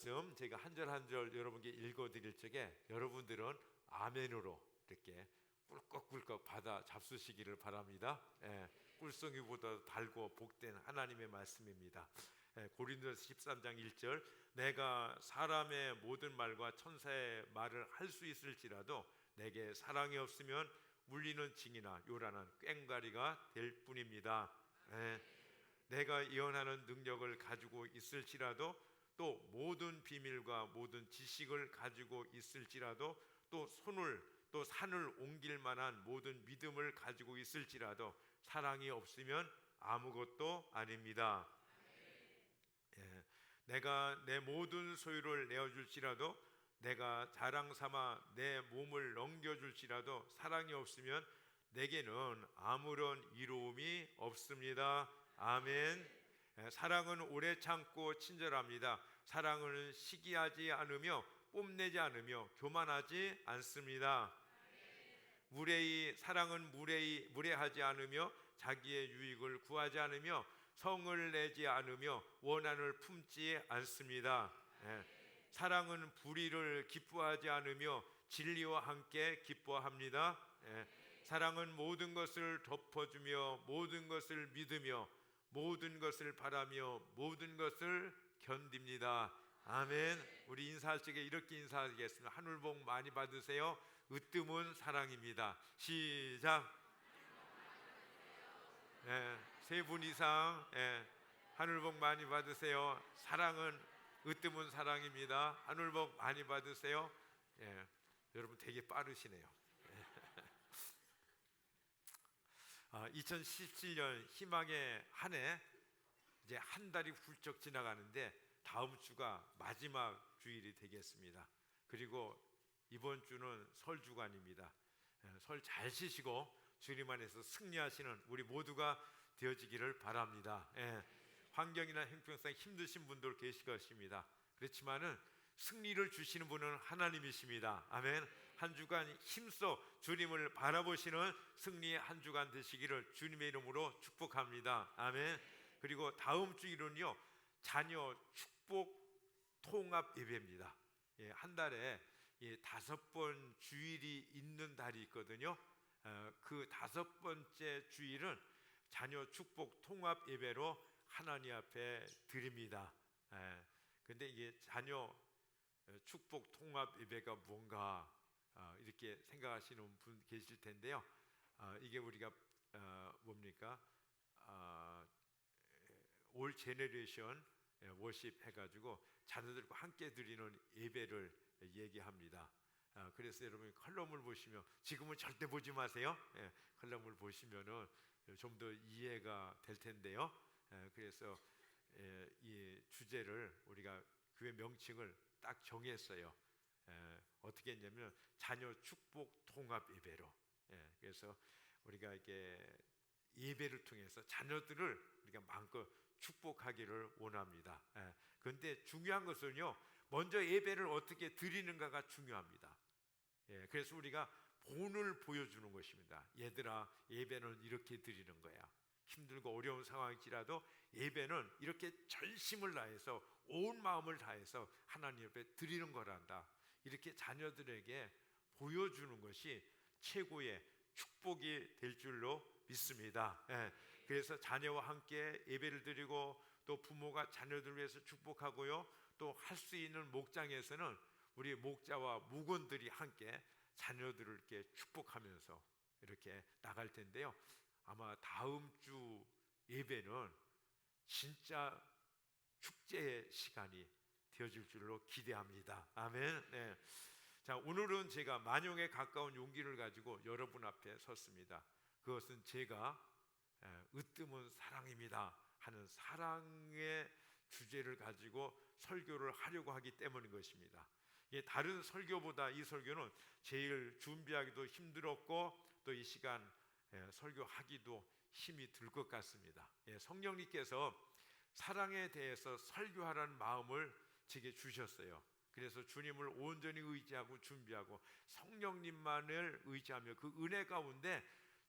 제가 한 절 한 절 여러분께 읽어드릴 적에 여러분들은 아멘으로 이렇게 꿀꺽꿀꺽 받아 잡수시기를 바랍니다. 꿀송이보다 달고 복된 하나님의 말씀입니다. 고린도서 13장 1절, 내가 사람의 모든 말과 천사의 말을 할 수 있을지라도 내게 사랑이 없으면 울리는 징이나 요란한 꽹과리가 될 뿐입니다. 내가 예언하는 능력을 가지고 있을지라도, 또 모든 비밀과 모든 지식을 가지고 있을지라도, 또 산을 옮길 만한 모든 믿음을 가지고 있을지라도 사랑이 없으면 아무것도 아닙니다. 내가 내 모든 소유를 내어줄지라도, 내가 자랑 삼아 내 몸을 넘겨줄지라도 사랑이 없으면 내게는 아무런 이로움이 없습니다. 아멘. 사랑은 오래 참고 친절합니다. 사랑은 시기하지 않으며 뽐내지 않으며 교만하지 않습니다. 사랑은 무례하지 않으며 자기의 유익을 구하지 않으며 성을 내지 않으며 원한을 품지 않습니다. 사랑은 불의를 기뻐하지 않으며 진리와 함께 기뻐합니다. 사랑은 모든 것을 덮어주며 모든 것을 믿으며 모든 것을 바라며 모든 것을 견딥니다. 아멘. 우리 인사할 적에 이렇게 인사하겠습니다. 하늘 복 많이 받으세요. 으뜸은 사랑입니다. 시작. 세 분 이상 하늘 복 많이 받으세요. 사랑은 으뜸은 사랑입니다. 하늘 복 많이 받으세요. 여러분 되게 빠르시네요. 2017년 희망의 한 해, 이제 한 달이 훌쩍 지나가는데 다음 주가 마지막 주일이 되겠습니다. 그리고 이번 주는 설 주간입니다. 설 잘 쉬시고 주님 안에서 승리하시는 우리 모두가 되어지기를 바랍니다. 환경이나 형편상 힘드신 분들 계실 것입니다. 그렇지만은 승리를 주시는 분은 하나님이십니다. 아멘. 한 주간 힘써 주님을 바라보시는 승리의 한 주간 되시기를 주님의 이름으로 축복합니다. 아멘. 그리고 다음 주일은요, 자녀 축복 통합 예배입니다. 한 달에 5번 주일이 있는 달이 있거든요. 그 5번째 주일은 자녀 축복 통합 예배로 하나님 앞에 드립니다. 근데 이게 자녀 축복 통합 예배가 뭔가 이렇게 생각하시는 분 계실 텐데요. 이게 우리가 뭡니까? 올 제너레이션 워십 해가지고 자녀들과 함께 드리는 예배를 얘기합니다. 그래서 여러분이 컬럼을 보시면, 지금은 절대 보지 마세요. 컬럼을 보시면은 좀 더 이해가 될 텐데요. 그래서 이 주제를 우리가 교회 명칭을 딱 정했어요. 어떻게 했냐면 자녀 축복 통합 예배로. 그래서 우리가 이렇게 예배를 통해서 자녀들을 우리가 마음껏 축복하기를 원합니다. 그런데 중요한 것은요, 먼저 예배를 어떻게 드리는가가 중요합니다. 그래서 우리가 본을 보여주는 것입니다. 얘들아, 예배는 이렇게 드리는 거야. 힘들고 어려운 상황일지라도 예배는 이렇게 전심을 다해서 온 마음을 다해서 하나님 앞에 드리는 거란다. 이렇게 자녀들에게 보여주는 것이 최고의 축복이 될 줄로 믿습니다. 그래서 자녀와 함께 예배를 드리고, 또 부모가 자녀들을 위해서 축복하고요, 또 할 수 있는 목장에서는 우리 목자와 목원들이 함께 자녀들을 이렇게 축복하면서 이렇게 나갈 텐데요. 아마 다음 주 예배는 진짜 축제의 시간이 되어질 줄로 기대합니다. 아멘. 자, 오늘은 제가 만용에 가까운 용기를 가지고 여러분 앞에 섰습니다. 그것은 제가 으뜸은 사랑입니다 하는 사랑의 주제를 가지고 설교를 하려고 하기 때문인 것입니다. 다른 설교보다 이 설교는 제일 준비하기도 힘들었고, 또 이 시간 설교하기도 힘이 들 것 같습니다. 성령님께서 사랑에 대해서 설교하라는 마음을 제게 주셨어요. 그래서 주님을 온전히 의지하고 준비하고 성령님만을 의지하며 그 은혜 가운데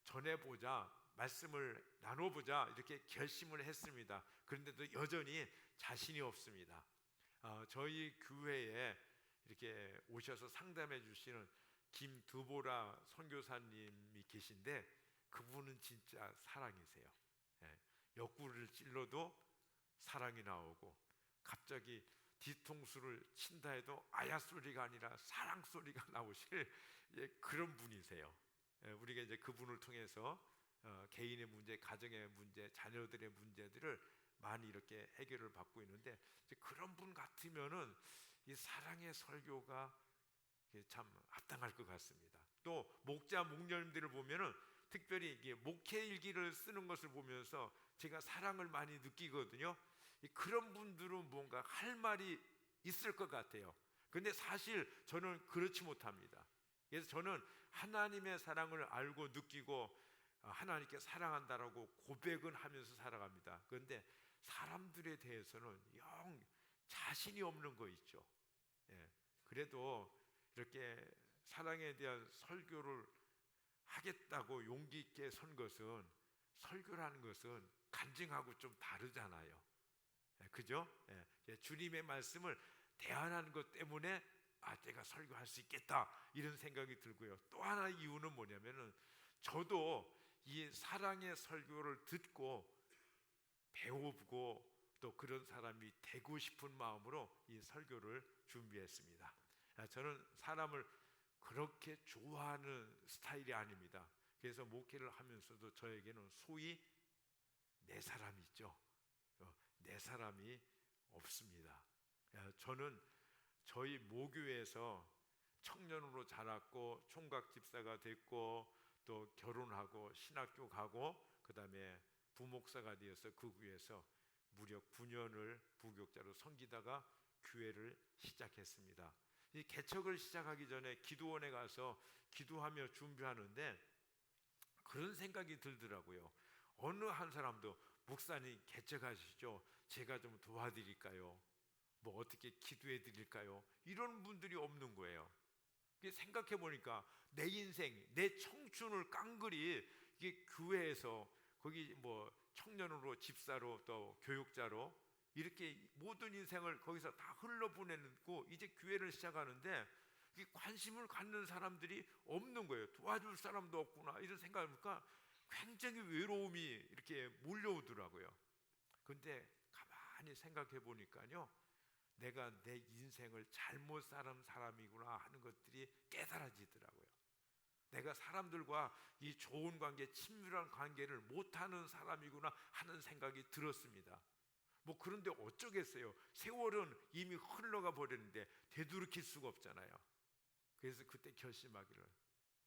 전해보자, 말씀을 나눠보자, 이렇게 결심을 했습니다. 그런데도 여전히 자신이 없습니다. 저희 교회에 이렇게 오셔서 상담해 주시는 김두보라 선교사님이 계신데 그분은 진짜 사랑이세요. 예, 옆구리를 찔러도 사랑이 나오고 갑자기 뒤통수를 친다 해도 아야 소리가 아니라 사랑 소리가 나오실 그런 분이세요. 우리가 이제 그분을 통해서 개인의 문제, 가정의 문제, 자녀들의 문제들을 많이 이렇게 해결을 받고 있는데 이제 그런 분 같으면은 이 사랑의 설교가 참 합당할 것 같습니다. 또 목자 목녀님들을 보면은 특별히 이게 목회 일기를 쓰는 것을 보면서 제가 사랑을 많이 느끼거든요. 그런 분들은 뭔가 할 말이 있을 것 같아요. 근데 사실 저는 그렇지 못합니다. 그래서 저는 하나님의 사랑을 알고 느끼고 하나님께 사랑한다라고 고백은 하면서 살아갑니다. 그런데 사람들에 대해서는 영 자신이 없는 거 있죠. 예, 그래도 이렇게 사랑에 대한 설교를 하겠다고 용기 있게 선 것은, 설교라는 것은 간증하고 좀 다르잖아요. 그죠? 주님의 말씀을 대안하는 것 때문에 제가 설교할 수 있겠다 이런 생각이 들고요. 또 하나 이유는 뭐냐면은 저도 이 사랑의 설교를 듣고 배우고 또 그런 사람이 되고 싶은 마음으로 이 설교를 준비했습니다. 저는 사람을 그렇게 좋아하는 스타일이 아닙니다. 그래서 목회를 하면서도 저에게는 소위 내 사람이 있죠. 내 사람이 없습니다. 저는 저희 모교에서 청년으로 자랐고 총각 집사가 됐고 또 결혼하고 신학교 가고 그 다음에 부목사가 되어서 그 교회에서 무려 9년을 부교육자로 섬기다가 교회를 시작했습니다. 이 개척을 시작하기 전에 기도원에 가서 기도하며 준비하는데 그런 생각이 들더라고요. 어느 한 사람도 목사님 개척하시죠? 제가 좀 도와드릴까요? 뭐 어떻게 기도해 드릴까요? 이런 분들이 없는 거예요. 생각해 보니까 내 인생, 내 청춘을 깡그리 이게 교회에서 거기 뭐 청년으로 집사로 또 교육자로 이렇게 모든 인생을 거기서 다 흘러보내고 이제 교회를 시작하는데 관심을 갖는 사람들이 없는 거예요. 도와줄 사람도 없구나 이런 생각을 하니까 굉장히 외로움이 이렇게 몰려오더라고요. 근데 가만히 생각해 보니까요, 내가 내 인생을 잘못 살은 사람이구나 하는 것들이 깨달아지더라고요. 내가 사람들과 이 좋은 관계, 친밀한 관계를 못하는 사람이구나 하는 생각이 들었습니다. 뭐 그런데 어쩌겠어요. 세월은 이미 흘러가 버렸는데 되돌이킬 수가 없잖아요. 그래서 그때 결심하기를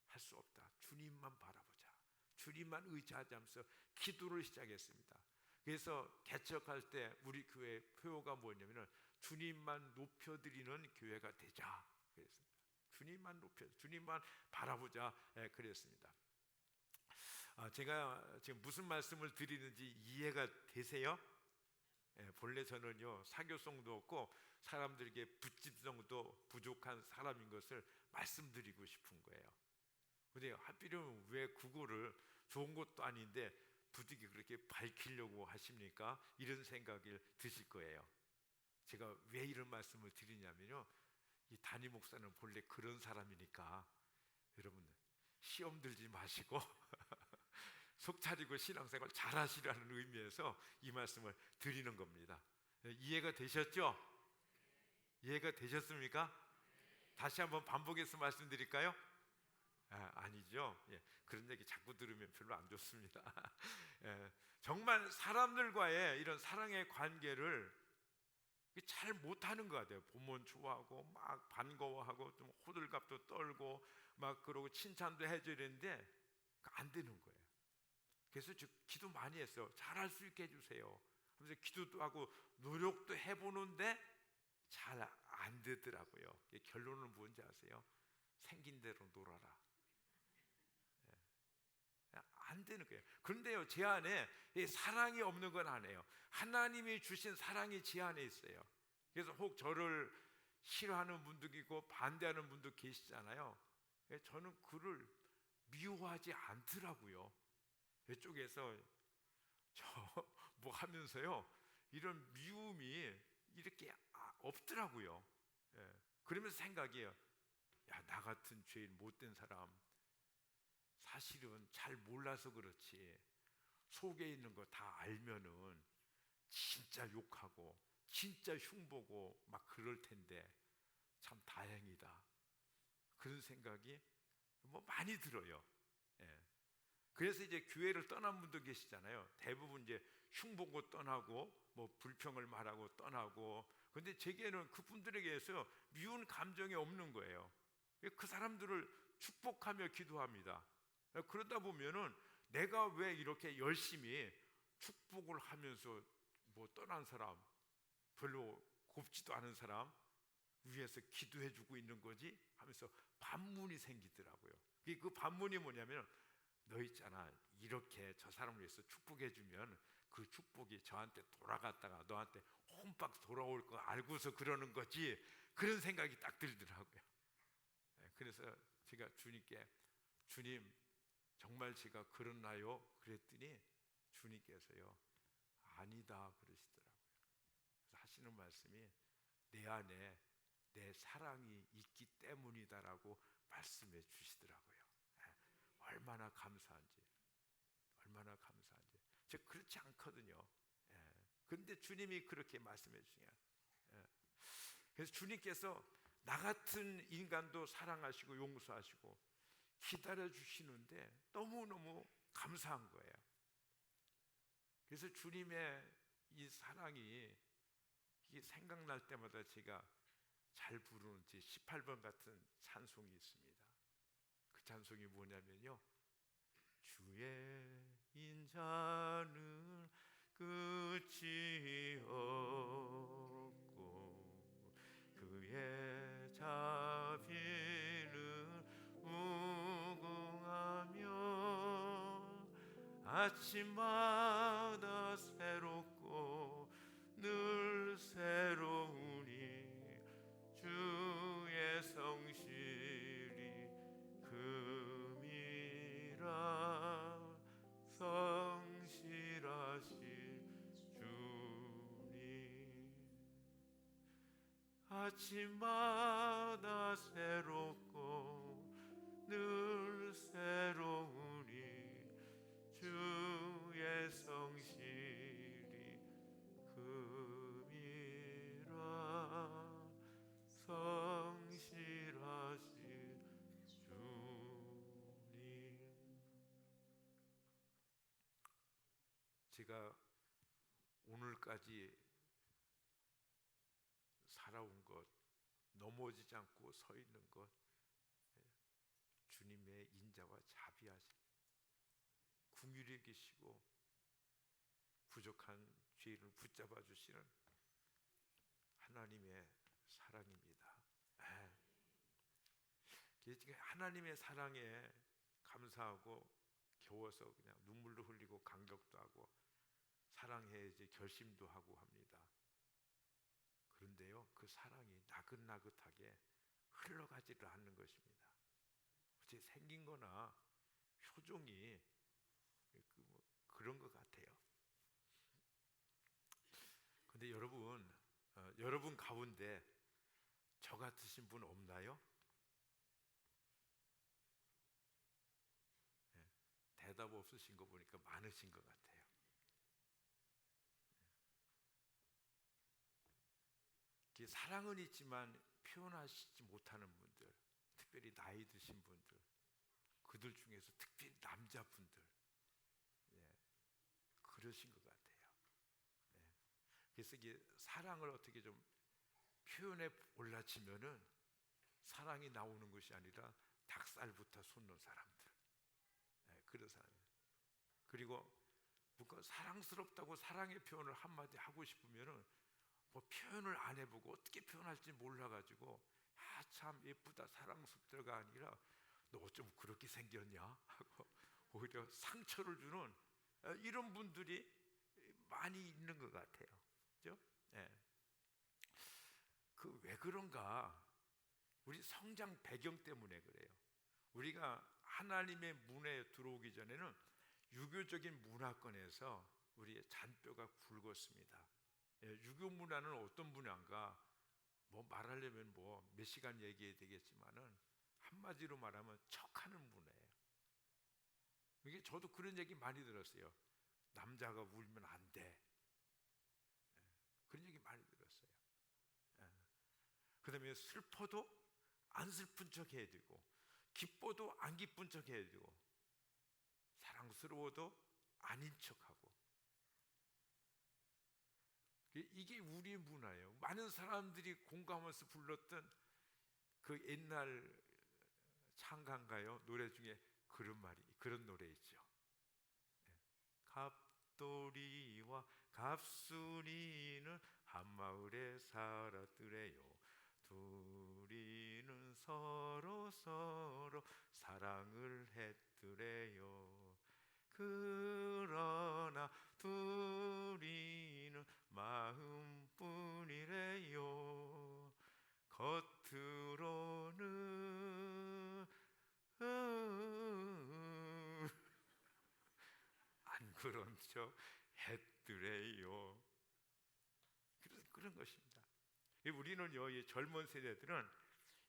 할 수 없다. 주님만 바라보자. 주님만 의지하자면서 기도를 시작했습니다. 그래서 개척할 때 우리 교회 표어가 뭐냐면은 주님만 높여드리는 교회가 되자 그랬습니다. 주님만 주님만 바라보자 그랬습니다. 제가 지금 무슨 말씀을 드리는지 이해가 되세요? 본래 저는요 사교성도 없고 사람들에게 붙임성도 부족한 사람인 것을 말씀드리고 싶은 거예요. 근데 하필이면 왜 그거를 좋은 것도 아닌데 부득이 그렇게 밝히려고 하십니까? 이런 생각이 드실 거예요. 제가 왜 이런 말씀을 드리냐면요, 이 담임 목사는 본래 그런 사람이니까 여러분 시험 들지 마시고 속 차리고 신앙생활 잘 하시라는 의미에서 이 말씀을 드리는 겁니다. 이해가 되셨죠? 이해가 되셨습니까? 다시 한번 반복해서 말씀드릴까요? 아니죠. 그런 얘기 자꾸 들으면 별로 안 좋습니다. 정말 사람들과의 이런 사랑의 관계를 잘 못하는 것 같아요. 보면 좋아하고 막 반가워하고 좀 호들갑도 떨고 막 그러고 칭찬도 해줘야 되는데 안 되는 거예요. 그래서 기도 많이 했어요. 잘할 수 있게 해주세요. 그래서 기도도 하고 노력도 해보는데 잘 안 되더라고요. 결론은 뭔지 아세요? 생긴 대로 놀아라. 안 되는 거예요. 그런데요, 제 안에 사랑이 없는 건 아니에요. 하나님이 주신 사랑이 제 안에 있어요. 그래서 혹 저를 싫어하는 분도 있고 반대하는 분도 계시잖아요. 저는 그를 미워하지 않더라고요. 이쪽에서 저 뭐 하면서요, 이런 미움이 이렇게 없더라고요. 예. 그러면서 생각이에요. 야, 나 같은 죄인 못된 사람 사실은 잘 몰라서 그렇지 속에 있는 거 다 알면은 진짜 욕하고 진짜 흉보고 막 그럴 텐데 참 다행이다. 그런 생각이 뭐 많이 들어요. 예. 그래서 이제 교회를 떠난 분도 계시잖아요. 대부분 이제 흉보고 떠나고 뭐 불평을 말하고 떠나고. 근데 제게는 그분들에게서 미운 감정이 없는 거예요. 그 사람들을 축복하며 기도합니다. 그러다 보면은 내가 왜 이렇게 열심히 축복을 하면서 뭐 떠난 사람, 별로 곱지도 않은 사람 위해서 기도해주고 있는 거지 하면서 반문이 생기더라고요. 그 반문이 뭐냐면, 너 있잖아, 이렇게 저 사람을 위해서 축복해주면 그 축복이 저한테 돌아갔다가 너한테 혼박 돌아올 거 알고서 그러는 거지. 그런 생각이 딱 들더라고요. 그래서 제가 주님께, 주님 정말 제가 그렇나요? 그랬더니 주님께서요, 아니다 그러시더라고요. 그래서 하시는 말씀이, 내 안에 내 사랑이 있기 때문이다라고 말씀해 주시더라고요. 얼마나 감사한지, 얼마나 감사한지. 저 그렇지 않거든요. 그런데 주님이 그렇게 말씀해 주시냐. 그래서 주님께서 나 같은 인간도 사랑하시고 용서하시고 기다려 주시는데 너무너무 감사한 거예요. 그래서 주님의 이 사랑이 이게 생각날 때마다 제가 잘 부르는 제 18번 같은 찬송이 있습니다. 그 찬송이 뭐냐면요, 주의 인자는 끝이 없고 그의 자비는 무궁하며 아침마다 새롭고 늘 새로우니 주의 성실이 금이라. 성실하신 주님, 아침마다 새롭고 늘 새로우니 주의 성실이 금이라. 성실하신 주님. 제가 오늘까지 살아온 것, 넘어지지 않고 서 있는 것, 주님의 인자와 자비하심, 긍휼히 계시고 부족한 죄인을 붙잡아 주시는 하나님의 사랑입니다. 하나님의 사랑에 감사하고 겨워서 그냥 눈물도 흘리고 감격도 하고 사랑해야지 결심도 하고 합니다. 그런데요, 그 사랑이 나긋나긋하게 흘러가지를 않는 것입니다. 어째 생긴 거나 표정이 그런 것 같아요. 근데 여러분 가운데 저 같으신 분 없나요? 대답 없으신 거 보니까 많으신 것 같아요. 사랑은 있지만 표현하시지 못하는 분들, 특별히 나이 드신 분들, 그들 중에서 특별히 남자분들, 그러신 것 같아요. 그래서 이게 사랑을 어떻게 좀 표현에 올라치면은 사랑이 나오는 것이 아니라 닭살부터 솟는 사람들, 그런 사람. 그리고 뭔가 사랑스럽다고 사랑의 표현을 한마디 하고 싶으면은 뭐 표현을 안 해보고 어떻게 표현할지 몰라가지고 참 예쁘다 사랑스럽다가 아니라 너 어쩜 그렇게 생겼냐 하고 오히려 상처를 주는 이런 분들이 많이 있는 것 같아요. 그죠? 그 왜 그런가? 우리 성장 배경 때문에 그래요. 우리가 하나님의 문에 들어오기 전에는 유교적인 문화권에서 우리의 잔뼈가 굵었습니다. 유교 문화는 어떤 문화인가? 뭐 말하려면 뭐 몇 시간 얘기해야 되겠지만은 한마디로 말하면 척하는 문화예요. 이게 저도 그런 얘기 많이 들었어요. 남자가 울면 안 돼. 그런 얘기 많이 들었어요. 그다음에 슬퍼도 안 슬픈 척 해야 되고, 기뻐도 안 기쁜 척 해야 되고, 사랑스러워도 아닌 척하고. 이게 우리의 문화예요. 많은 사람들이 공감하면서 불렀던 그 옛날 창가인가요? 노래 중에 그런 노래 있죠. 갑돌이와 갑순이는 한마을에 살았더래요. 둘이는 서로 사랑을 했더래요. 그러나 둘이는 마음뿐이래요. 겉으로는 안 그런 척 했더래요. 그런 것입니다. 우리는요, 이 젊은 세대들은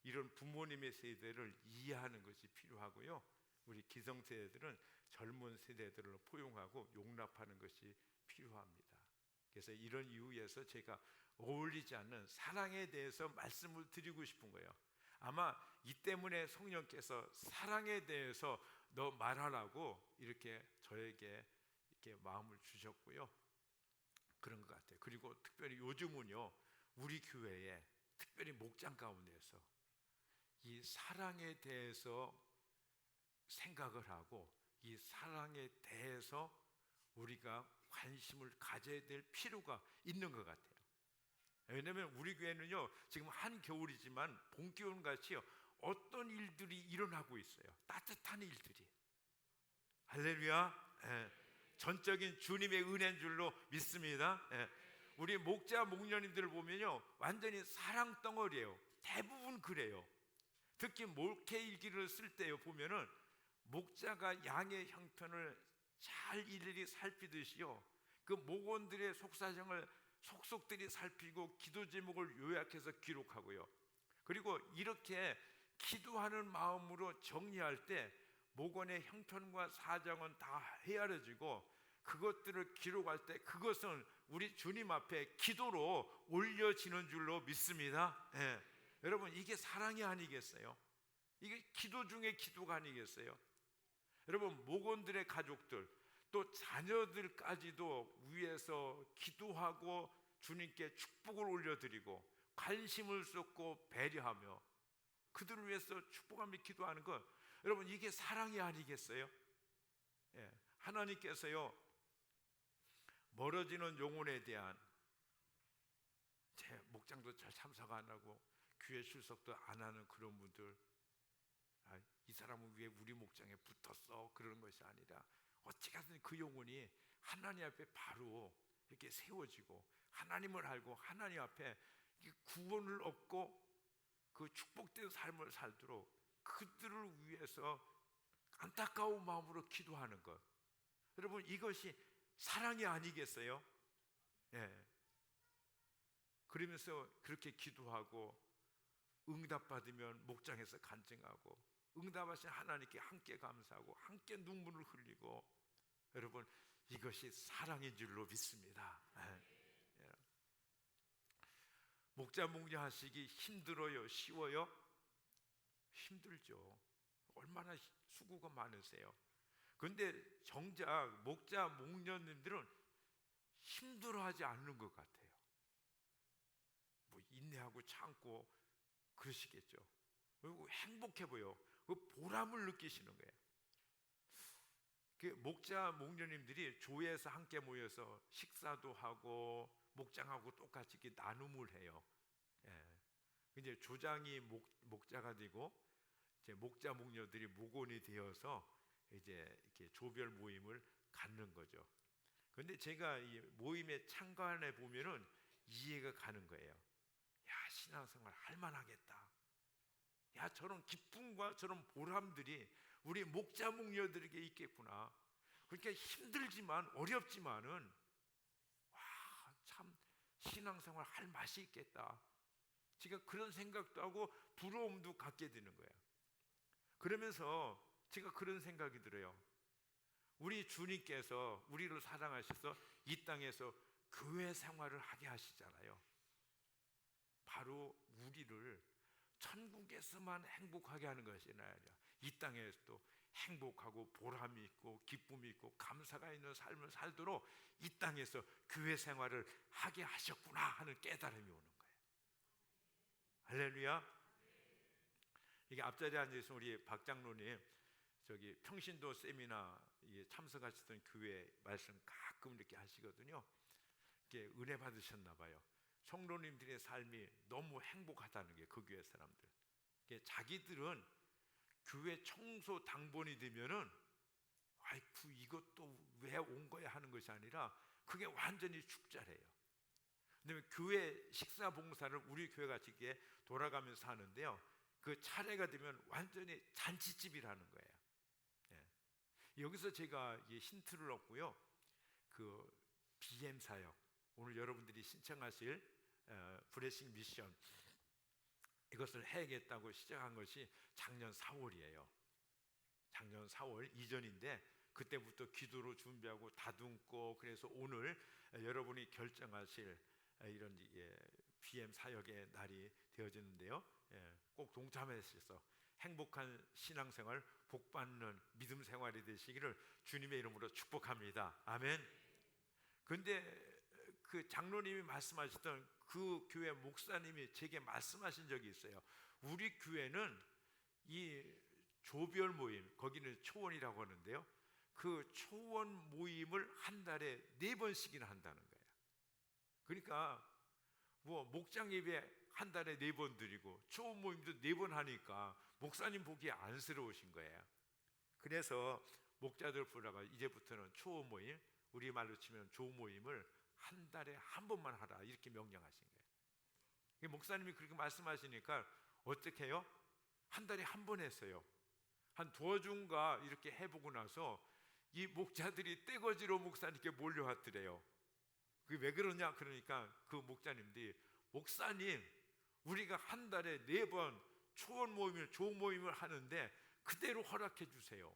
이런 부모님의 세대를 이해하는 것이 필요하고요, 우리 기성세대들은 젊은 세대들을 포용하고 용납하는 것이 필요합니다. 그래서 이런 이유에서 제가 어울리지 않는 사랑에 대해서 말씀을 드리고 싶은 거예요. 아마 이 때문에 성령께서 사랑에 대해서 너 말하라고 이렇게 저에게 이렇게 마음을 주셨고요, 그런 것 같아요. 그리고 특별히 요즘은요, 우리 교회에 특별히 목장 가운데서 이 사랑에 대해서 생각을 하고 이 사랑에 대해서 우리가 관심을 가져야 될 필요가 있는 것 같아요. 왜냐하면 우리 교회는요, 지금 한겨울이지만 봄기온 같이요, 어떤 일들이 일어나고 있어요. 따뜻한 일들이. 할렐루야. 전적인 주님의 은혜인 줄로 믿습니다. 우리 목자 목녀님들을 보면요, 완전히 사랑 덩어리예요. 대부분 그래요. 특히 목회일기를 쓸 때요, 보면은 목자가 양의 형편을 잘 일일이 살피듯이요, 그 목원들의 속사정을 속속들이 살피고 기도 제목을 요약해서 기록하고요, 그리고 이렇게 기도하는 마음으로 정리할 때 목원의 형편과 사정은 다 헤아려지고 그것들을 기록할 때 그것은 우리 주님 앞에 기도로 올려지는 줄로 믿습니다. 여러분, 이게 사랑이 아니겠어요? 이게 기도 중에 기도가 아니겠어요? 여러분, 목원들의 가족들 또 자녀들까지도 위해서 기도하고 주님께 축복을 올려드리고 관심을 쏟고 배려하며 그들을 위해서 축복하며 기도하는 것, 여러분, 이게 사랑이 아니겠어요? 하나님께서요, 멀어지는 영혼에 대한, 제 목장도 잘 참석 안 하고 교회 출석도 안 하는 그런 분들, 이 사람은 왜 우리 목장에 붙었어? 그러는 것이 아니라 어찌가든 그 영혼이 하나님 앞에 바로 이렇게 세워지고 하나님을 알고 하나님 앞에 구원을 얻고 그 축복된 삶을 살도록 그들을 위해서 안타까운 마음으로 기도하는 것, 여러분, 이것이 사랑이 아니겠어요? 그러면서 그렇게 기도하고 응답받으면 목장에서 간증하고 응답하신 하나님께 함께 감사하고 함께 눈물을 흘리고, 여러분, 이것이 사랑인 줄로 믿습니다. 목자 목녀 하시기 힘들어요? 쉬워요? 힘들죠. 얼마나 수고가 많으세요. 그런데 정작 목자 목녀님들은 힘들어하지 않는 것 같아요. 뭐 인내하고 참고 그러시겠죠. 그리고 행복해 보여. 그 보람을 느끼시는 거예요. 그 목자 목녀님들이 교회에서 함께 모여서 식사도 하고 목장하고 똑같이 이렇게 나눔을 해요. 이제 조장이 목자가 되고 이제 목자 목녀들이 목원이 되어서 이제 이렇게 조별 모임을 갖는 거죠. 그런데 제가 이 모임에 참관해 보면은 이해가 가는 거예요. 야, 신앙생활 할 만하겠다. 야, 저런 기쁨과 저런 보람들이 우리 목자 목녀들에게 있겠구나. 그러니까 힘들지만 어렵지만은 와, 참 신앙생활 할 맛이 있겠다. 제가 그런 생각도 하고 부러움도 갖게 되는 거예요. 그러면서 제가 그런 생각이 들어요. 우리 주님께서 우리를 사랑하셔서 이 땅에서 교회 생활을 하게 하시잖아요. 바로 우리를 천국에서만 행복하게 하는 것이 아니라 이 땅에서도 행복하고 보람이 있고 기쁨이 있고 감사가 있는 삶을 살도록 이 땅에서 교회 생활을 하게 하셨구나 하는 깨달음이 오는 거예요. 할렐루야. 이게 앞자리에 앉아서 우리 박 장로님 저기 평신도 세미나에 참석하셨던 교회 말씀 가끔 이렇게 하시거든요. 이렇게 은혜 받으셨나 봐요. 성도님들의 삶이 너무 행복하다는 게 그 교회 사람들. 자기들은 교회 청소 당번이 되면은 아이쿠 이것도 왜 온 거야 하는 것이 아니라 그게 완전히 축제래요. 근데 교회 식사 봉사를 우리 교회 같이 이렇게 돌아가면서 하는데요. 그 차례가 되면 완전히 잔치집이라는 거예요. 예. 여기서 제가 힌트를 얻고요. 그 BM 사역 오늘 여러분들이 신청하실 브레싱 미션 이것을 해야겠다고 시작한 것이 작년 4월이에요. 작년 4월 이전인데 그때부터 기도로 준비하고 다듬고 그래서 오늘 여러분이 결정하실 이런 BM 사역의 날이 되어지는데요. 꼭 동참하셔서 행복한 신앙생활, 복받는 믿음 생활이 되시기를 주님의 이름으로 축복합니다. 아멘. 근데 그 장로님이 말씀하셨던 그 교회 목사님이 제게 말씀하신 적이 있어요. 우리 교회는 이 조별 모임, 거기는 초원이라고 하는데요. 그 초원 모임을 한 달에 4번씩이나 한다는 거예요. 그러니까 뭐 목장 예배 한 달에 4번 드리고 초원 모임도 4번 하니까 목사님 보기에 안쓰러우신 거예요. 그래서 목자들 부르다가 이제부터는 초원 모임, 우리말로 치면 조모임을 한 달에 한 번만 하라 이렇게 명령하신 거예요. 목사님이 그렇게 말씀하시니까 어떻게 해요? 한 달에 한 번 했어요. 한 두어 주인가 이렇게 해보고 나서 이 목자들이 떼거지로 목사님께 몰려왔더래요. 그게 왜 그러냐 그러니까 그 목자님들이 목사님 우리가 한 달에 4번 초원 모임을 조모임을 하는데 그대로 허락해 주세요.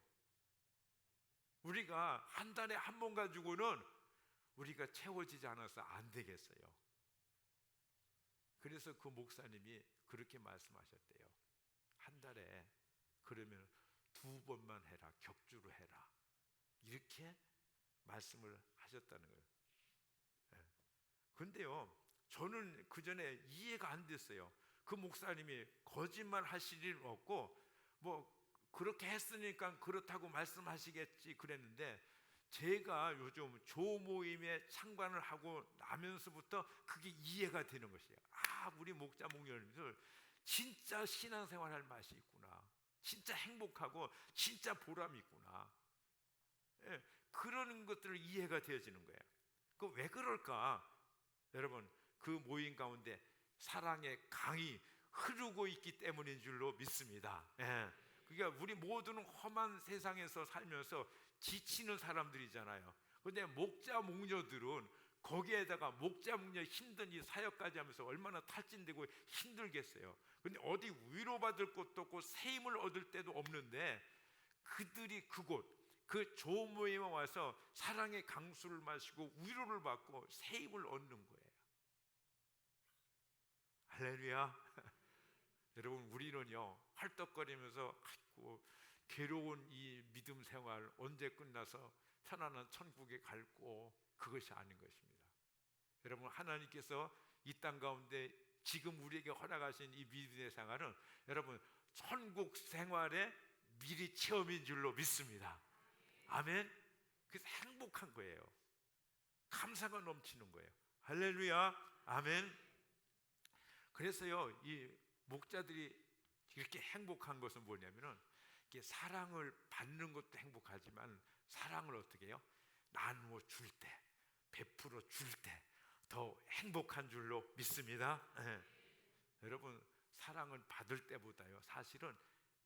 우리가 한 달에 한 번 가지고는 우리가 채워지지 않아서 안 되겠어요. 그래서 그 목사님이 그렇게 말씀하셨대요. 한 달에 그러면 2번만 해라, 격주로 해라 이렇게 말씀을 하셨다는 거예요. 근데요 저는 그 전에 이해가 안 됐어요. 그 목사님이 거짓말 하실 일 없고 뭐 그렇게 했으니까 그렇다고 말씀하시겠지 그랬는데 제가 요즘 조모임에 참관을 하고 나면서부터 그게 이해가 되는 것이에요. 아, 우리 목자 목녀님들 진짜 신앙생활 할 맛이 있구나. 진짜 행복하고 진짜 보람이 있구나. 예, 그런 것들을 이해가 되어지는 거예요. 그 왜 그럴까? 여러분 그 모임 가운데 사랑의 강이 흐르고 있기 때문인 줄로 믿습니다. 예. 그러니까 우리 모두는 험한 세상에서 살면서 지치는 사람들이잖아요. 그런데 목자 목녀들은 거기에다가 목자 목녀 힘든 이 사역까지 하면서 얼마나 탈진되고 힘들겠어요. 그런데 어디 위로받을 곳도 없고 새 힘을 얻을 때도 없는데 그들이 그곳 그 좋은 모임에 와서 사랑의 강수를 마시고 위로를 받고 새 힘을 얻는 거예요. 할렐루야. 여러분 우리는요 헐떡거리면서 아이고 괴로운 이 믿음 생활 언제 끝나서 편안한 천국에 갈고 그것이 아닌 것입니다. 여러분 하나님께서 이 땅 가운데 지금 우리에게 허락하신 이 믿음의 생활은 여러분 천국 생활의 미리 체험인 줄로 믿습니다. 아멘. 그래서 행복한 거예요. 감사가 넘치는 거예요. 할렐루야. 아멘. 그래서요 이 목자들이 이렇게 행복한 것은 뭐냐면은 이게 사랑을 받는 것도 행복하지만 사랑을 어떻게 해요? 나누어 줄 때, 베풀어 줄 때 더 행복한 줄로 믿습니다. 네. 여러분 사랑을 받을 때보다요 사실은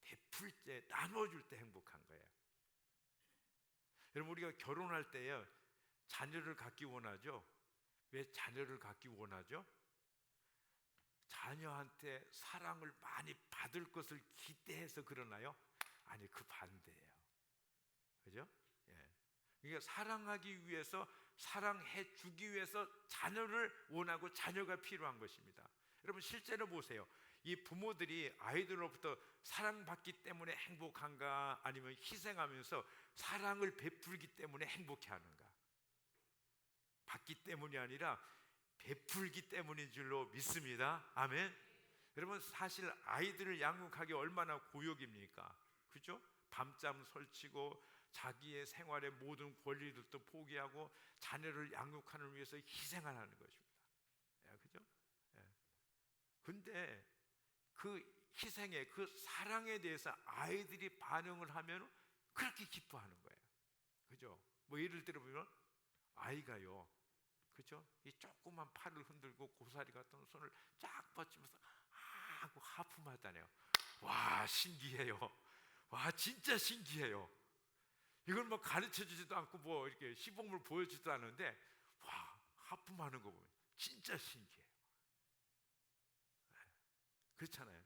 베풀 때, 나누어 줄 때 행복한 거예요. 여러분 우리가 결혼할 때요 자녀를 갖기 원하죠. 왜 자녀를 갖기 원하죠? 자녀한테 사랑을 많이 받을 것을 기대해서 그러나요? 아니, 그 반대예요. 그죠? 예. 그러니까 사랑하기 위해서, 사랑해 주기 위해서 자녀를 원하고 자녀가 필요한 것입니다. 여러분 실제로 보세요. 이 부모들이 아이들로부터 사랑받기 때문에 행복한가, 아니면 희생하면서 사랑을 베풀기 때문에 행복해 하는가? 받기 때문이 아니라 베풀기 때문인 줄로 믿습니다. 아멘. 여러분 사실 아이들을 양육하기 얼마나 고역입니까? 그죠? 밤잠 설치고 자기의 생활의 모든 권리들도 포기하고 자녀를 양육하는 위해서 희생하는 것입니다. 예, 그죠? 예. 근데 그 희생에, 그 사랑에 대해서 아이들이 반응을 하면 그렇게 기뻐하는 거예요. 그죠? 뭐 예를 들어 보면 아이가요, 그죠? 이 조그만 팔을 흔들고 고사리 같은 손을 쫙 뻗치면서 하고 하품하다네요. 와, 신기해요. 와, 진짜 신기해요. 이걸 뭐 가르쳐 주지도 않고 뭐 이렇게 시범을 보여주지도 않는데, 와, 하품하는 거 보면 진짜 신기해요. 그렇잖아요.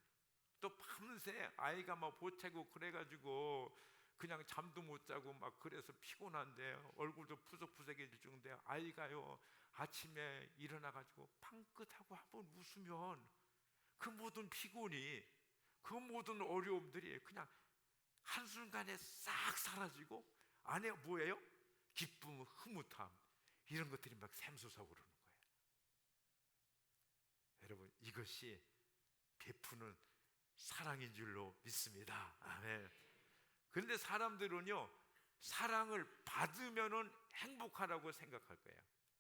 또 밤새 아이가 막 보채고 그래가지고 그냥 잠도 못 자고 막 그래서 피곤한데 얼굴도 푸석푸석해질 정도인데, 아이가요 아침에 일어나가지고 방긋하고 한번 웃으면 그 모든 피곤이, 그 모든 어려움들이 그냥 한순간에 싹 사라지고 안에 뭐예요? 기쁨, 흐뭇함, 이런 것들이 막 샘솟아 오르는 거예요. 여러분 이것이 베푸는 사랑인 줄로 믿습니다. 아멘. 그런데 사람들은요, 사랑을 받으면은 행복하다고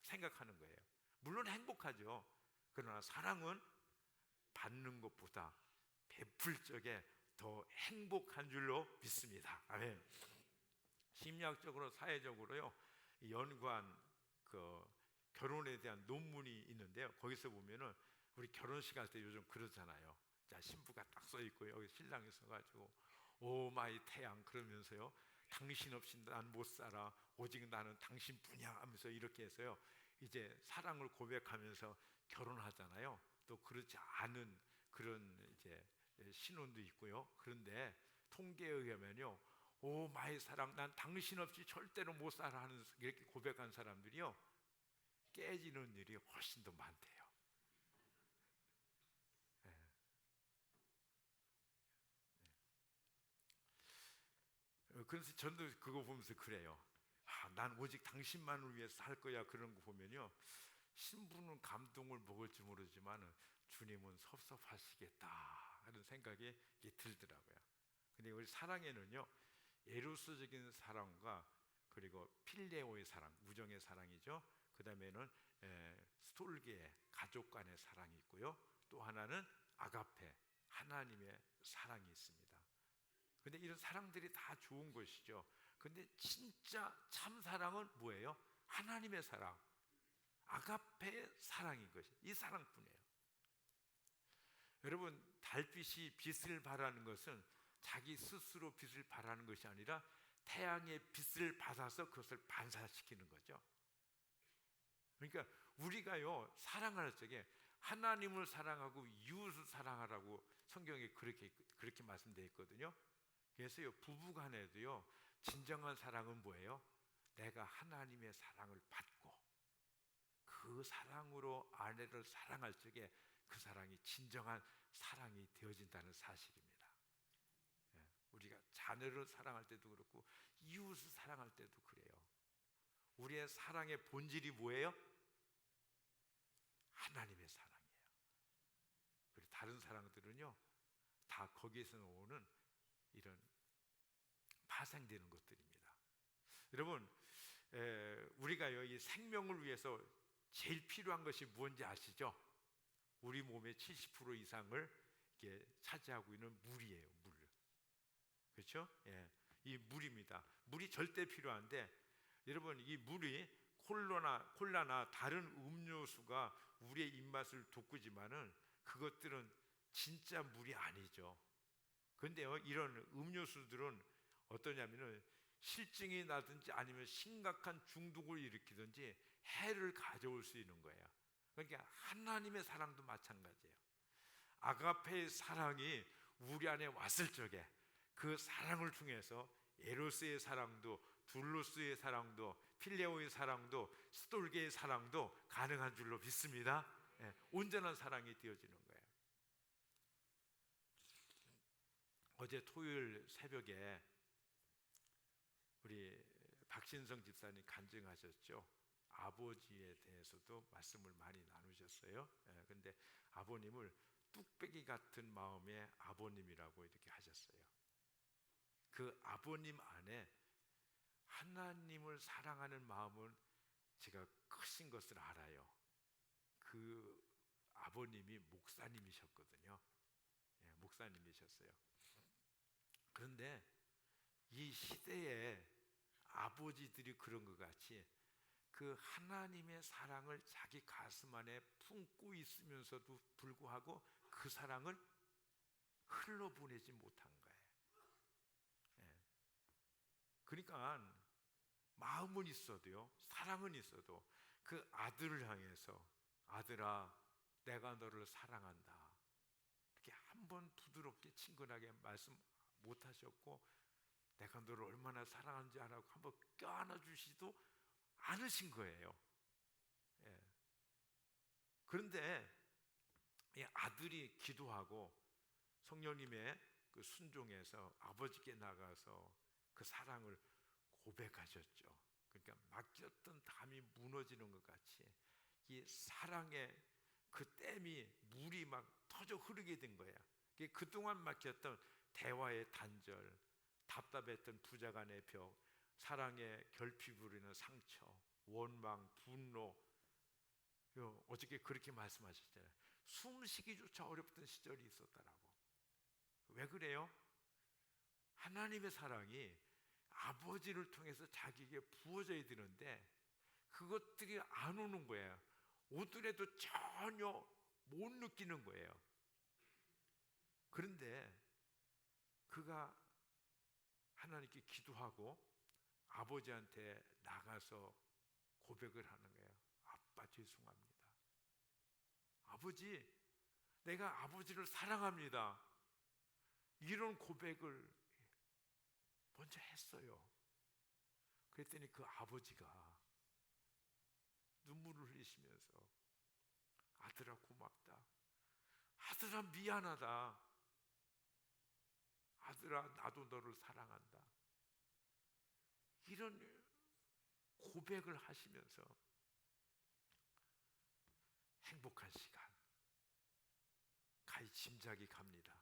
생각하는 거예요. 물론 행복하죠. 그러나 사랑은 받는 것보다 베풀 적에 더 행복한 줄로 믿습니다. 아멘. 심리학적으로, 사회적으로요, 연구한 그 결혼에 대한 논문이 있는데요. 거기서 보면은 우리 결혼식 할 때 요즘 그러잖아요. 자, 신부가 딱 써 있고 여기 신랑이 서가지고 오 마이 태양 그러면서요, 당신 없이 난 못 살아, 오직 나는 당신뿐이야 하면서 이렇게 해서요, 이제 사랑을 고백하면서 결혼하잖아요. 또 그렇지 않은 그런 이제 신혼도 있고요. 그런데 통계에 의하면요, 오 마이 사랑, 난 당신 없이 절대로 못 살아 하는 이렇게 고백한 사람들이요, 깨지는 일이 훨씬 더 많대요. 그래서 저도 그거 보면서 그래요. 아, 난 오직 당신만을 위해서 살 거야. 그런 거 보면요, 신부는 감동을 먹을지 모르지만 주님은 섭섭하시겠다 하는 생각이 들더라고요. 근데 우리 사랑에는요, 에로스적인 사랑과 그리고 필레오의 사랑, 우정의 사랑이죠. 그 다음에는 스톨게, 가족 간의 사랑이 있고요. 또 하나는 아가페, 하나님의 사랑이 있습니다. 근데 이런 사랑들이 다 좋은 것이죠. 근데 진짜 참 사랑은 뭐예요? 하나님의 사랑, 아가페의 사랑인 것이, 이 사랑뿐이에요. 여러분 달빛이 빛을 발하는 것은 자기 스스로 빛을 발하는 것이 아니라 태양의 빛을 받아서 그것을 반사시키는 거죠. 그러니까 우리가요, 사랑할 적에 하나님을 사랑하고 이웃을 사랑하라고 성경에 그렇게 말씀되어 있거든요. 그래서요, 부부간에도요, 진정한 사랑은 뭐예요? 내가 하나님의 사랑을 받고 그 사랑으로 아내를 사랑할 적에 그 사랑이 진정한 사랑이 되어진다는 사실입니다. 우리가 자녀를 사랑할 때도 그렇고 이웃을 사랑할 때도 그래요. 우리의 사랑의 본질이 뭐예요? 하나님의 사랑이에요. 그리고 다른 사랑들은요, 다 거기에서 오는 이런 파생되는 것들입니다. 여러분, 우리가요, 이 생명을 위해서 제일 필요한 것이 뭔지 아시죠? 우리 몸의 70% 이상을 이렇게 차지하고 있는 물이에요. 물. 그렇죠? 예, 이 물입니다. 물이 절대 필요한데, 여러분 이 물이 콜라나 다른 음료수가 우리의 입맛을 돋구지만은 그것들은 진짜 물이 아니죠. 그런데요, 이런 음료수들은 어떠냐면은 실증이 나든지 아니면 심각한 중독을 일으키든지 해를 가져올 수 있는 거예요. 그러니까 하나님의 사랑도 마찬가지예요. 아가페의 사랑이 우리 안에 왔을 적에 그 사랑을 통해서 에로스의 사랑도, 둘로스의 사랑도, 필레오의 사랑도, 스톨게의 사랑도 가능한 줄로 믿습니다. 예, 온전한 사랑이 되어지는 거예요. 어제 토요일 새벽에 우리 박신성 집사님 간증하셨죠. 아버지에 대해서도 말씀을 많이 나누셨어요. 그런데 아버님을 뚝배기 같은 마음의 아버님이라고 이렇게 하셨어요. 그 아버님 안에 하나님을 사랑하는 마음은 제가 크신 것을 알아요. 그 아버님이 목사님이셨거든요. 예, 목사님이셨어요. 그런데 이 시대에 아버지들이 그런 것 같이 그 하나님의 사랑을 자기 가슴 안에 품고 있으면서도 불구하고 그 사랑을 흘러보내지 못한 거예요. 예. 그러니까 마음은 있어도요, 사랑은 있어도 그 아들을 향해서 아들아, 내가 너를 사랑한다, 이렇게 한번 부드럽게 친근하게 말씀 못하셨고, 내가 너를 얼마나 사랑하는지 알아고 한번 껴안아주시도 않으신 거예요. 예. 그런데 이 아들이 기도하고 성령님의 그 순종에서 아버지께 나가서 그 사랑을 고백하셨죠. 그러니까 막혔던 담이 무너지는 것 같이 이 사랑의 그 댐이 물이 막 터져 흐르게 된 거야. 그동안 막혔던 대화의 단절, 답답했던 부자간의 벽, 사랑의 결핍 부리는 상처, 원망, 분노, 어저께 그렇게 말씀하셨잖아요. 숨쉬기조차 어렵던 시절이 있었다라고. 왜 그래요? 하나님의 사랑이 아버지를 통해서 자기에게 부어져야 되는데 그것들이 안 오는 거예요. 오더라도 전혀 못 느끼는 거예요. 그런데 그가 하나님께 기도하고 아버지한테 나가서 고백을 하는 거예요. 아빠 죄송합니다. 아버지, 내가 아버지를 사랑합니다. 이런 고백을 먼저 했어요. 그랬더니 그 아버지가 눈물을 흘리시면서 아들아 고맙다, 아들아 미안하다, 아들아 나도 너를 사랑한다, 이런 고백을 하시면서 행복한 시간, 가히 짐작이 갑니다.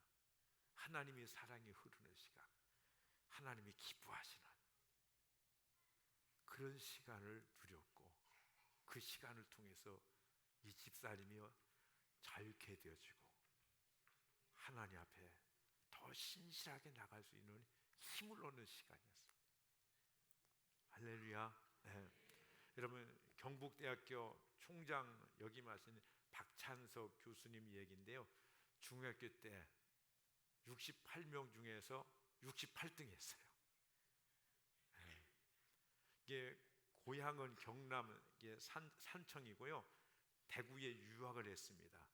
하나님의 사랑이 흐르는 시간, 하나님이 기뻐하시는 그런 시간을 누렸고, 그 시간을 통해서 이 집사님이 자유케 되어지고 하나님 앞에 더 신실하게 나갈 수 있는 힘을 얻는 시간이었어요. 할렐루야. 네. 여러분, 경북대학교 총장 역임하신 박찬석 교수님 얘기인데요, 중학교 때 68명 중에서 68등 했어요. 네. 이게 고향은 경남 산청이고요, 대구에 유학을 했습니다.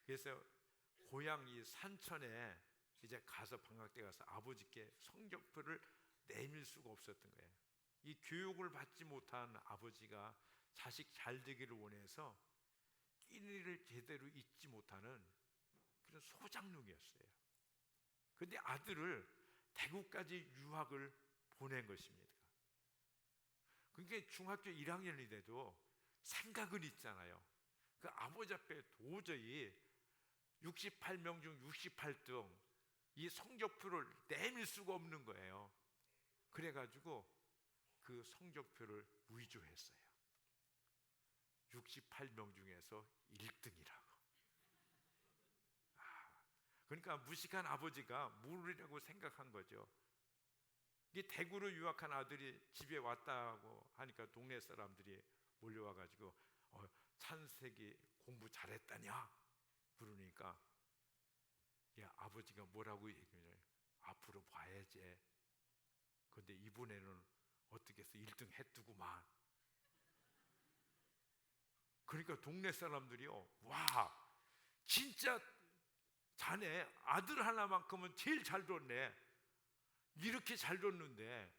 그래서 고향 이 산천에 이제 가서 방학 때 가서 아버지께 성적표를 내밀 수가 없었던 거예요. 이 교육을 받지 못한 아버지가 자식 잘 되기를 원해서 끼니를 제대로 잊지 못하는 그런 소장농이었어요. 그런데 아들을 대구까지 유학을 보낸 것입니다. 그러니까 중학교 1학년이 돼도 생각은 있잖아요. 그 아버지 앞에 도저히 68명 중 68등 이 성적표를 내밀 수가 없는 거예요. 그래가지고 그 성적표를 위조했어요. 68명 중에서 1등이라고. 그러니까 무식한 아버지가 모르려고 생각한 거죠. 이 대구로 유학한 아들이 집에 왔다고 하니까 동네 사람들이 몰려와가지고 찬색이 공부 잘했다냐 그러니까, 야, 아버지가 뭐라고 얘기하냐, 앞으로 봐야지. 근데 이번에는 어떻게 해서 1등 했두구만. 그러니까 동네 사람들이요, 와, 진짜 자네 아들 하나만큼은 제일 잘 뒀네. 이렇게 잘 뒀는데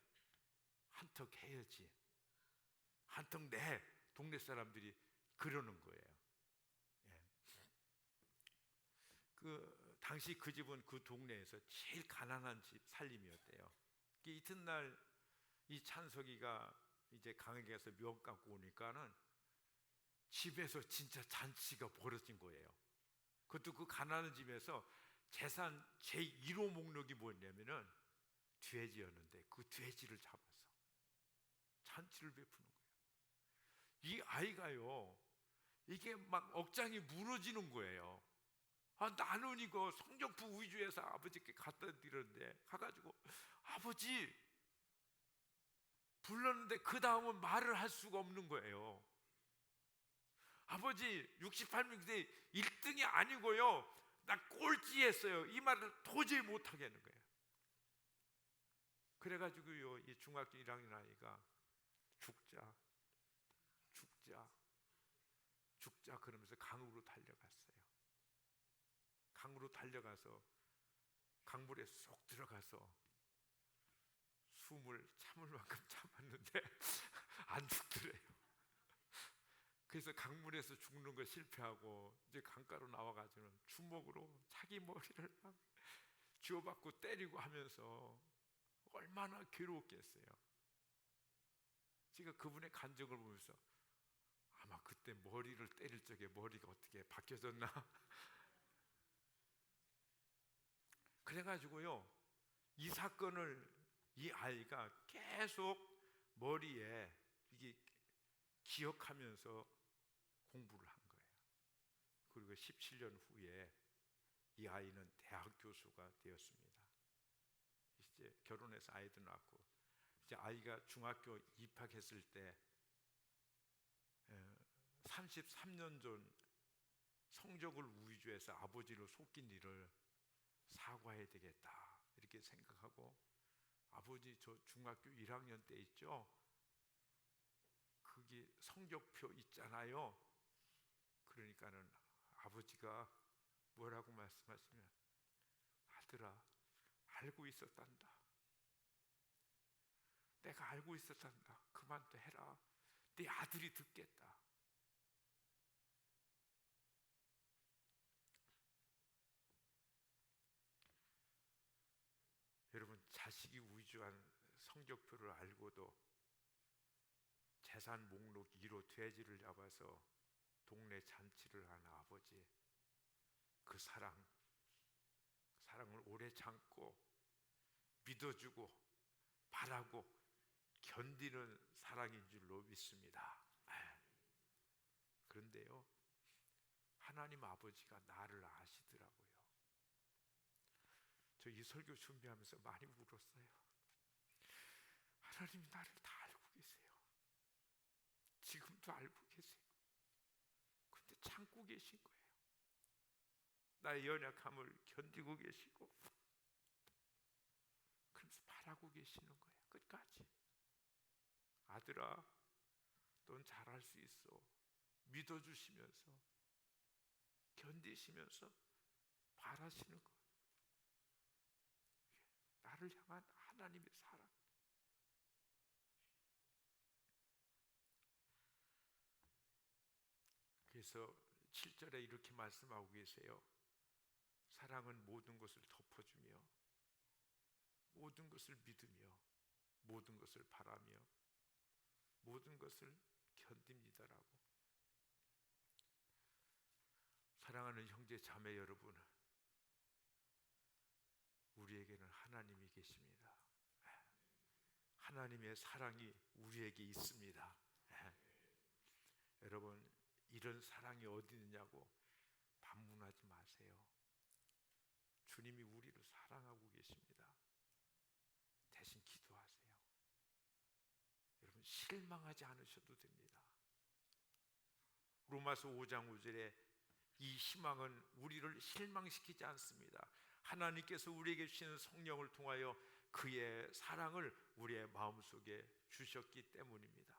한턱 해야지, 한턱 내. 동네 사람들이 그러는 거예요. 예. 그 당시 그 집은 그 동네에서 제일 가난한 집 살림이었대요. 이튿날 이 찬석이가 이제 강에게 가서 묘 갖고 오니까는 집에서 진짜 잔치가 벌어진 거예요. 그것도 그 가난한 집에서 재산 제1호 목록이 뭐냐면은 돼지였는데, 그 돼지를 잡아서 잔치를 베푸는 거예요. 이 아이가요, 이게 막 억장이 무너지는 거예요. 나는 이거 성적표 위주에서 아버지께 갖다 드렸는데, 가가지고 아버지 불렀는데 그 다음은 말을 할 수가 없는 거예요. 아버지 68명대 1등이 아니고요, 나 꼴찌했어요. 이 말을 도저히 못하겠는 거예요. 그래가지고요, 이 중학교 1학년 아이가 죽자 그러면서 강으로 달려갔어요. 강으로 달려가서 강물에 쏙 들어가서 숨을 참을 만큼 참았는데 안 죽더래요. 그래서 강물에서 죽는 거 실패하고 이제 강가로 나와가지고는 주먹으로 자기 머리를 막 쥐어박고 때리고 하면서 얼마나 괴로웠겠어요. 제가 그분의 간증을 보면서 아마 그때 머리를 때릴 적에 머리가 어떻게 바뀌어졌나 그래가지고요, 이 사건을 이 아이가 계속 머리에 이게 기억하면서 공부를 한 거예요. 그리고 17년 후에 이 아이는 대학 교수가 되었습니다. 이제 결혼해서 아이도 낳고, 이제 아이가 중학교 입학했을 때 33년 전 성적을 위주해서 아버지를 속인 일을 사과해야 되겠다 이렇게 생각하고, 아버지 저 중학교 1학년 때 있죠, 그게 성적표 있잖아요. 그러니까는 아버지가 뭐라고 말씀하시면, 아들아, 알고 있었단다. 내가 알고 있었단다. 그만 또 해라. 네 아들이 듣겠다. 여러분, 자식이 위주한 성적표를 알고도 재산 목록 1호 돼지를 잡아서 동네 잔치를 한 아버지, 그 사랑을 오래 참고 믿어주고 바라고 견디는 사랑인 줄로 믿습니다. 그런데요, 하나님 아버지가 나를 아시더라고요. 저 이 설교 준비하면서 많이 울었어요. 하나님이 나를 다 알고 계세요. 지금도 알고 계세요. 근데 참고 계신 거예요. 나의 연약함을 견디고 계시고, 그러면서 바라고 계시는 거예요. 끝까지. 아들아, 넌 잘할 수 있어. 믿어주시면서 견디시면서 바라시는 거. 나를 향한 하나님의 사랑. 그래서 7절에 이렇게 말씀하고 계세요. 사랑은 모든 것을 덮어주며 모든 것을 믿으며 모든 것을 바라며 모든 것을 견딥니다라고. 사랑하는 형제 자매 여러분, 우리에게는 하나님이 계십니다. 하나님의 사랑이 우리에게 있습니다. 여러분, 이런 사랑이 어디 있느냐고 반문하지 마세요. 주님이 우리를 사랑하고 계십니다. 대신 기도하세요. 여러분, 실망하지 않으셔도 됩니다. 로마서 5장 5절에 이 희망은 우리를 실망시키지 않습니다. 하나님께서 우리에게 주시는 성령을 통하여 그의 사랑을 우리의 마음속에 주셨기 때문입니다.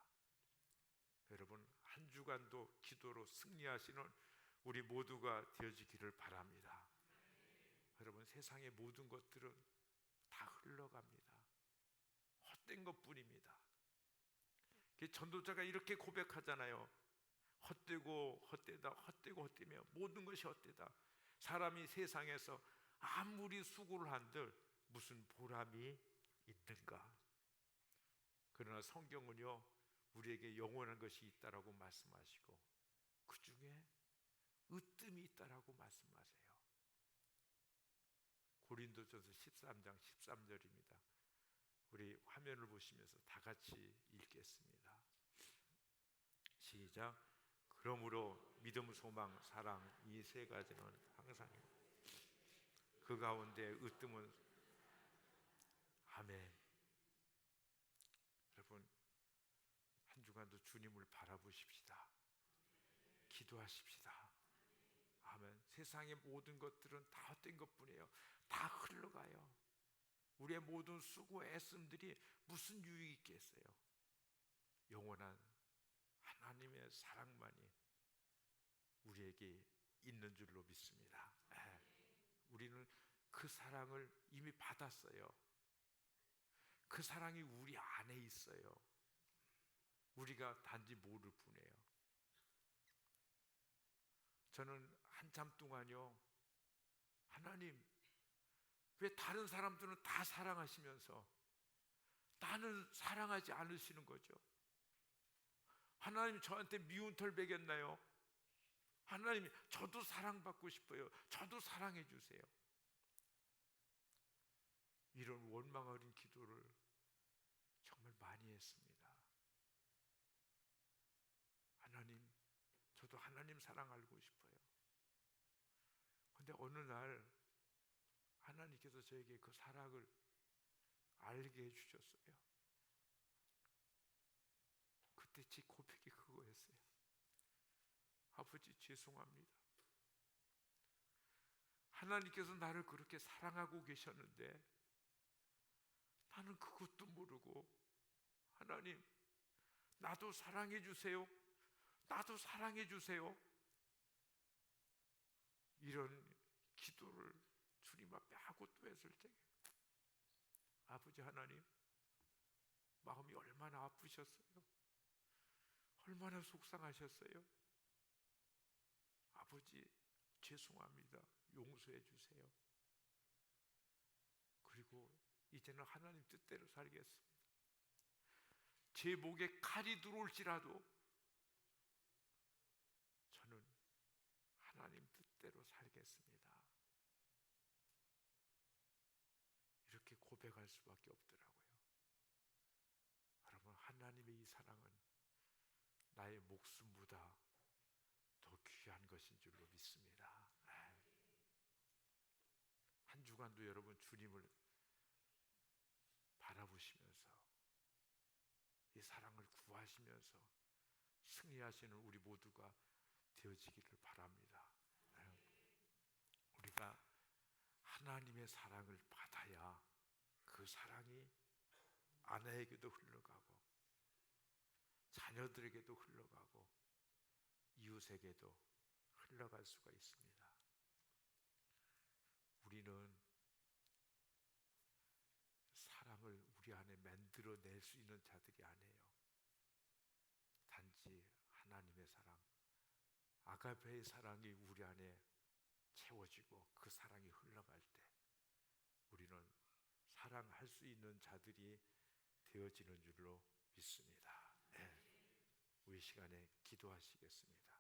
여러분, 한 주간도 기도로 승리하시는 우리 모두가 되어지기를 바랍니다. 여러분, 세상의 모든 것들은 다 흘러갑니다. 헛된 것뿐입니다. 전도자가 이렇게 고백하잖아요. 헛되고 헛되다, 헛되고 헛되며 모든 것이 헛되다. 사람이 세상에서 아무리 수고를 한들 무슨 보람이 있는가? 그러나 성경은요, 우리에게 영원한 것이 있다라고 말씀하시고 그 중에 으뜸이 있다라고 말씀하세요. 고린도전서 13장 13절입니다. 우리 화면을 보시면서 다 같이 읽겠습니다. 시작. 그러므로 믿음, 소망, 사랑 이 세 가지는 항상 그 가운데 으뜸은 아멘. 여러분, 한 주간도 주님을 바라보십시다. 기도하십시다. 아멘. 세상의 모든 것들은 다 헛된 것뿐이에요. 다 흘러가요. 우리의 모든 수고 애씀들이 무슨 유익이 있겠어요? 영원한 하나님의 사랑만이 우리에게 있는 줄로 믿습니다. 우리는 그 사랑을 이미 받았어요. 그 사랑이 우리 안에 있어요. 우리가 단지 모를 뿐이에요. 저는 한참 동안요, 하나님, 왜 다른 사람들은 다 사랑하시면서 나는 사랑하지 않으시는 거죠? 하나님, 저한테 미운 털 베겼나요? 하나님, 저도 사랑받고 싶어요. 저도 사랑해 주세요. 이런 원망 어린 기도를 정말 많이 했습니다. 하나님, 저도 하나님 사랑 알고 싶어요. 근데 어느 날 하나님께서 저에게 그 사랑을 알게 해주셨어요. 그때 제 고백이 그거였어요. 아버지, 죄송합니다. 하나님께서 나를 그렇게 사랑하고 계셨는데 나는 그것도 모르고, 하나님, 나도 사랑해 주세요. 나도 사랑해 주세요. 이런 기도를 주님 앞에 하고 또 했을 때, 아버지 하나님, 마음이 얼마나 아프셨어요? 얼마나 속상하셨어요? 아버지, 죄송합니다. 용서해 주세요. 그리고 이제는 하나님 뜻대로 살겠습니다. 제 목에 칼이 들어올지라도 저는 하나님 뜻대로 살겠습니다. 이렇게 고백할 수밖에 없더라고요. 여러분, 하나님의 이 사랑은 나의 목숨보다 더 귀한 것인 줄로 믿습니다. 한 주간도 여러분 주님을 바라보시면서 이 사랑을 구하시면서 승리하시는 우리 모두가 되어지기를 바랍니다. 우리가 하나님의 사랑을 받아야 그 사랑이 아내에게도 흘러가고 자녀들에게도 흘러가고 이웃에게도 흘러갈 수가 있습니다. 우리는 사랑을 우리 안에 만들어낼 수 있는 자들이 아니에요. 단지 하나님의 사랑, 아가페의 사랑이 우리 안에 채워지고 그 사랑이 흘러갈 때 우리는 사랑할 수 있는 자들이 되어지는 줄로 믿습니다. 우리 시간에 기도하시겠습니다.